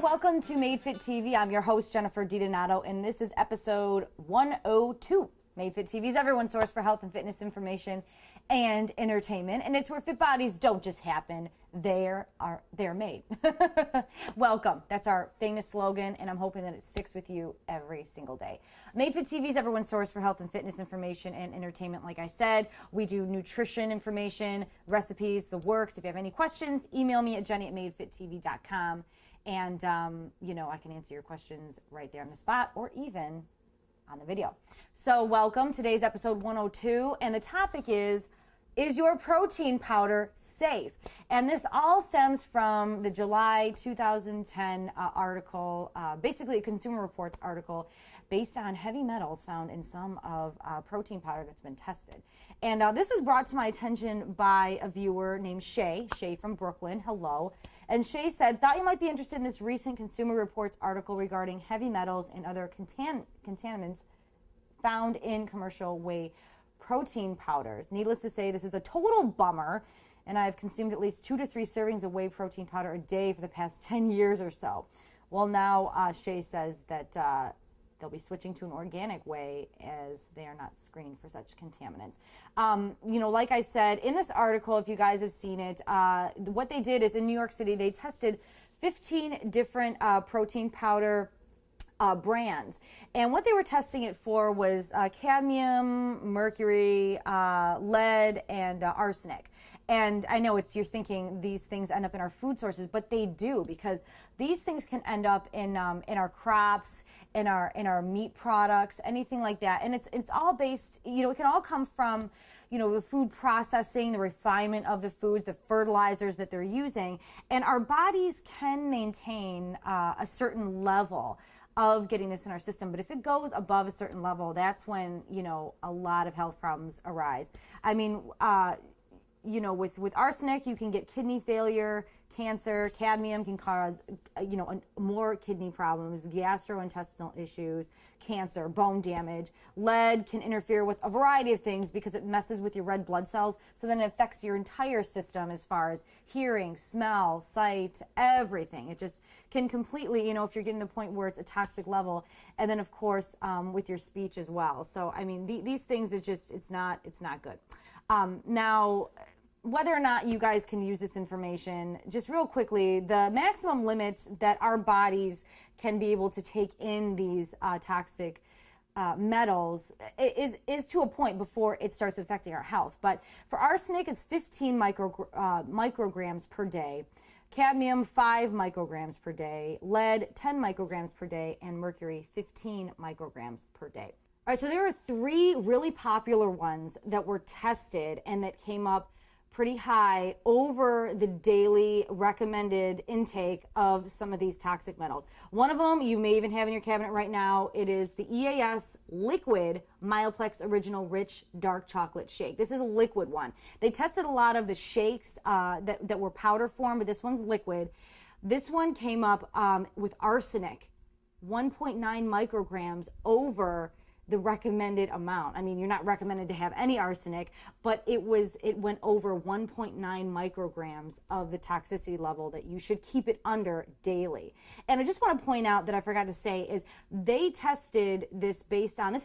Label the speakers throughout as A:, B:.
A: welcome to Made Fit TV. I'm your host, Jennifer DiDonato, and this is episode 102. Made Fit TV is everyone's source for health and fitness information and entertainment, and it's where fit bodies don't just happen, they're made. Welcome. That's our famous slogan, and I'm hoping that it sticks with you every single day. Made Fit TV is everyone's source for health and fitness information and entertainment. Like I said, we do nutrition information, recipes, the works. If you have any questions, email me at jenny@madefittv.com. And, I can answer your questions right there on the spot or even on the video. So welcome. Today's episode 102. And the topic is your protein powder safe? And this all stems from the July 2010 article, basically a Consumer Reports article based on heavy metals found in some of protein powder that's been tested. And this was brought to my attention by a viewer named Shay from Brooklyn. Hello. And Shay said, thought you might be interested in this recent Consumer Reports article regarding heavy metals and other contaminants found in commercial whey protein powders. Needless to say, this is a total bummer, and I've consumed at least 2 to 3 servings of whey protein powder a day for the past 10 years or so. Well, now Shay says that they'll be switching to an organic whey as they are not screened for such contaminants. Like I said, in this article, if you guys have seen it, what they did is in New York City, they tested 15 different protein powder brands. And what they were testing it for was cadmium, mercury, lead, and arsenic. And I know you're thinking these things end up in our food sources, but they do, because these things can end up in our crops, in our meat products, anything like that. And it's all based, it can all come from, the food processing, the refinement of the foods, the fertilizers that they're using. And our bodies can maintain a certain level of getting this in our system. But if it goes above a certain level, that's when, a lot of health problems arise. I mean, with arsenic, you can get kidney failure, cancer. Cadmium can cause, more kidney problems, gastrointestinal issues, cancer, bone damage. Lead can interfere with a variety of things because it messes with your red blood cells. So then it affects your entire system as far as hearing, smell, sight, everything. It just can completely, if you're getting to the point where it's a toxic level. And then, of course, with your speech as well. So, I mean, these things, it's not good. Now, whether or not you guys can use this information, just real quickly, the maximum limits that our bodies can be able to take in these toxic metals is to a point before it starts affecting our health. But for arsenic, it's 15 micrograms per day. Cadmium, 5 micrograms per day. Lead, 10 micrograms per day. And mercury, 15 micrograms per day. All right, so there are 3 really popular ones that were tested and that came up pretty high over the daily recommended intake of some of these toxic metals. One of them you may even have in your cabinet right now. It is the EAS Liquid Myoplex Original Rich Dark Chocolate Shake. This is a liquid one. They tested a lot of the shakes that were powder form, but this one's liquid. This one came up with arsenic, 1.9 micrograms over the recommended amount. I mean, you're not recommended to have any arsenic, but it went over 1.9 micrograms of the toxicity level that you should keep it under daily. And I just want to point out that I forgot to say is they tested this based on 3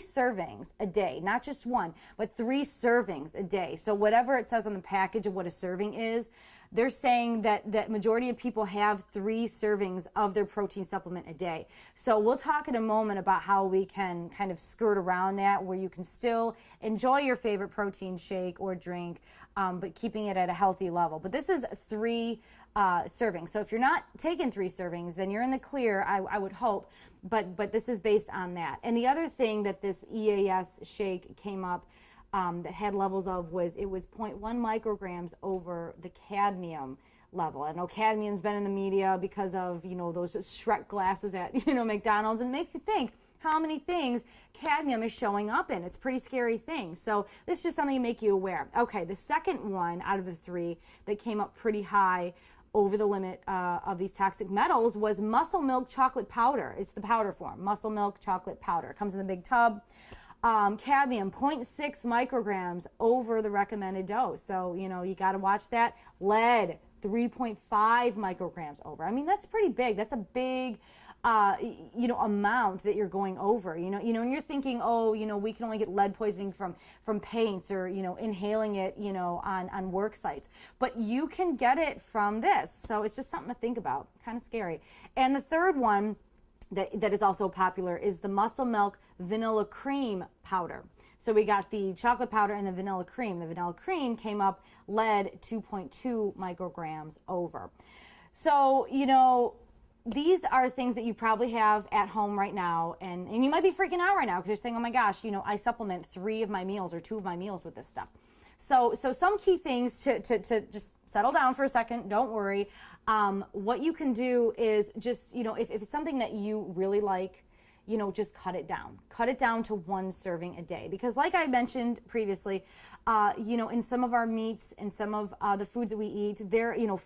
A: servings a day, not just one, but 3 servings a day. So whatever it says on the package of what a serving is, they're saying that majority of people have 3 servings of their protein supplement a day. So we'll talk in a moment about how we can kind of skirt around that, where you can still enjoy your favorite protein shake or drink, but keeping it at a healthy level. But this is 3 servings. So if you're not taking 3 servings, then you're in the clear, I would hope. But this is based on that. And the other thing that this EAS shake came up that had levels of was 0.1 micrograms over the cadmium level. I know cadmium's been in the media because of, those Shrek glasses at, McDonald's, and it makes you think how many things cadmium is showing up in. It's a pretty scary thing. So this is just something to make you aware. Okay, the second one out of the 3 that came up pretty high over the limit of these toxic metals was muscle milk chocolate powder. It's the powder form, muscle milk chocolate powder. It comes in the big tub. Cadmium, 0.6 micrograms over the recommended dose. So, you got to watch that. Lead, 3.5 micrograms over. I mean, that's pretty big. That's a big amount that you're going over, and you're thinking, we can only get lead poisoning from paints or, inhaling it, on work sites, but you can get it from this. So it's just something to think about, kind of scary. And the third one that is also popular is the Muscle Milk Vanilla Cream Powder. So we got the chocolate powder and the vanilla cream. The vanilla cream came up lead 2.2 micrograms over. So, these are things that you probably have at home right now, and you might be freaking out right now because you're saying, oh my gosh, I supplement 3 of my meals or 2 of my meals with this stuff. So some key things to just settle down for a second, don't worry. What you can do is just, if it's something that you really like, just cut it down. Cut it down to 1 serving a day. Because like I mentioned previously, in some of our meats and some of the foods that we eat,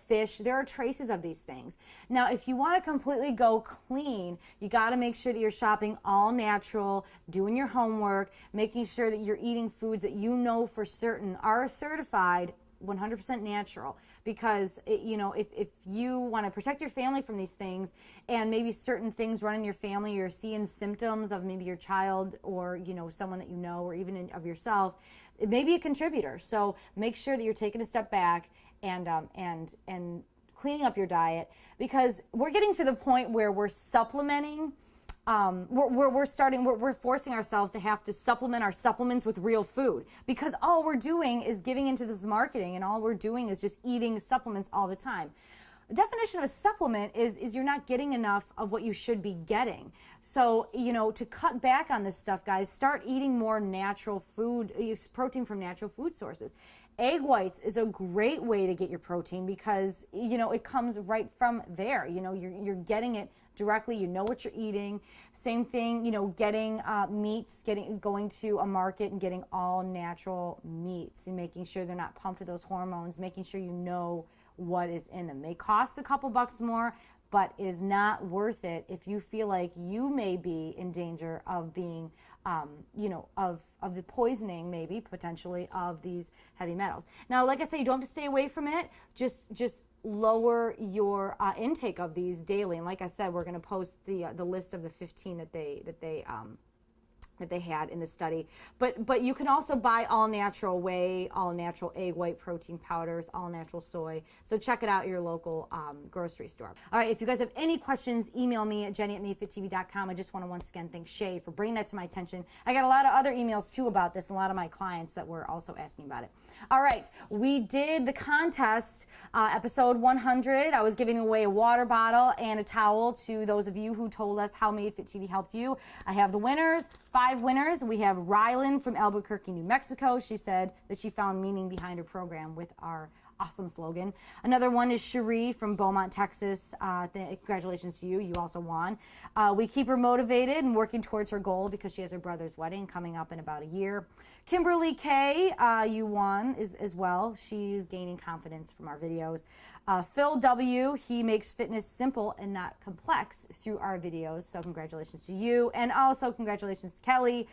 A: fish, there are traces of these things. Now, if you want to completely go clean, you got to make sure that you're shopping all natural, doing your homework, making sure that you're eating foods that you know for certain are certified 100% natural, because if you want to protect your family from these things, and maybe certain things run in your family, you're seeing symptoms of maybe your child or someone that or even of yourself, it may be a contributor. So make sure that you're taking a step back and cleaning up your diet, because we're getting to the point where we're supplementing. We're forcing ourselves to have to supplement our supplements with real food, because all we're doing is giving into this marketing, and all we're doing is just eating supplements all the time. The definition of a supplement is you're not getting enough of what you should be getting. So, to cut back on this stuff, guys, start eating more natural food, protein from natural food sources. Egg whites is a great way to get your protein because, it comes right from there. You're getting it directly. You know what you're eating. Same thing, getting meats, going to a market and getting all natural meats and making sure they're not pumped with those hormones, making sure you know what is in them. They cost a couple bucks more, but it is not worth it if you feel like you may be in danger of being of the poisoning, maybe potentially, of these heavy metals. Now, like I say, you don't have to stay away from it. Just lower your intake of these daily. And like I said, we're going to post the list of the 15 that they had in the study. But you can also buy all natural whey, all natural egg white protein powders, all natural soy. So check it out at your local grocery store. All right, if you guys have any questions, email me at jenny@madefittv.com. I just want to once again thank Shay for bringing that to my attention. I got a lot of other emails too about this, and a lot of my clients that were also asking about it. All right, we did the contest, episode 100. I was giving away a water bottle and a towel to those of you who told us how Made Fit TV helped you. I have the winners, 5 winners. We have Rylan from Albuquerque, New Mexico. She said that she found meaning behind her program with our awesome slogan. Another one is Cherie from Beaumont, Texas. Congratulations to you. You also won. We keep her motivated and working towards her goal because she has her brother's wedding coming up in about a year. Kimberly K, you won as well. She's gaining confidence from our videos. Phil W, he makes fitness simple and not complex through our videos. So congratulations to you. And also congratulations to Kelly.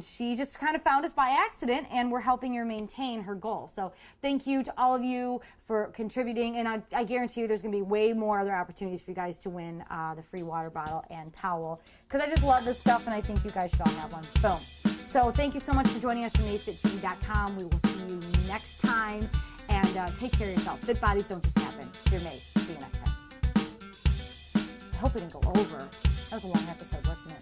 A: She just kind of found us by accident, and we're helping her maintain her goal. So thank you to all of you for contributing. And I guarantee you there's going to be way more other opportunities for you guys to win the free water bottle and towel, because I just love this stuff, and I think you guys should all have one. Boom. So thank you so much for joining us from MadeFitTV.com. We will see you next time. And take care of yourself. Fit bodies don't just happen. You're made. See you next time. I hope it didn't go over. That was a long episode, wasn't it?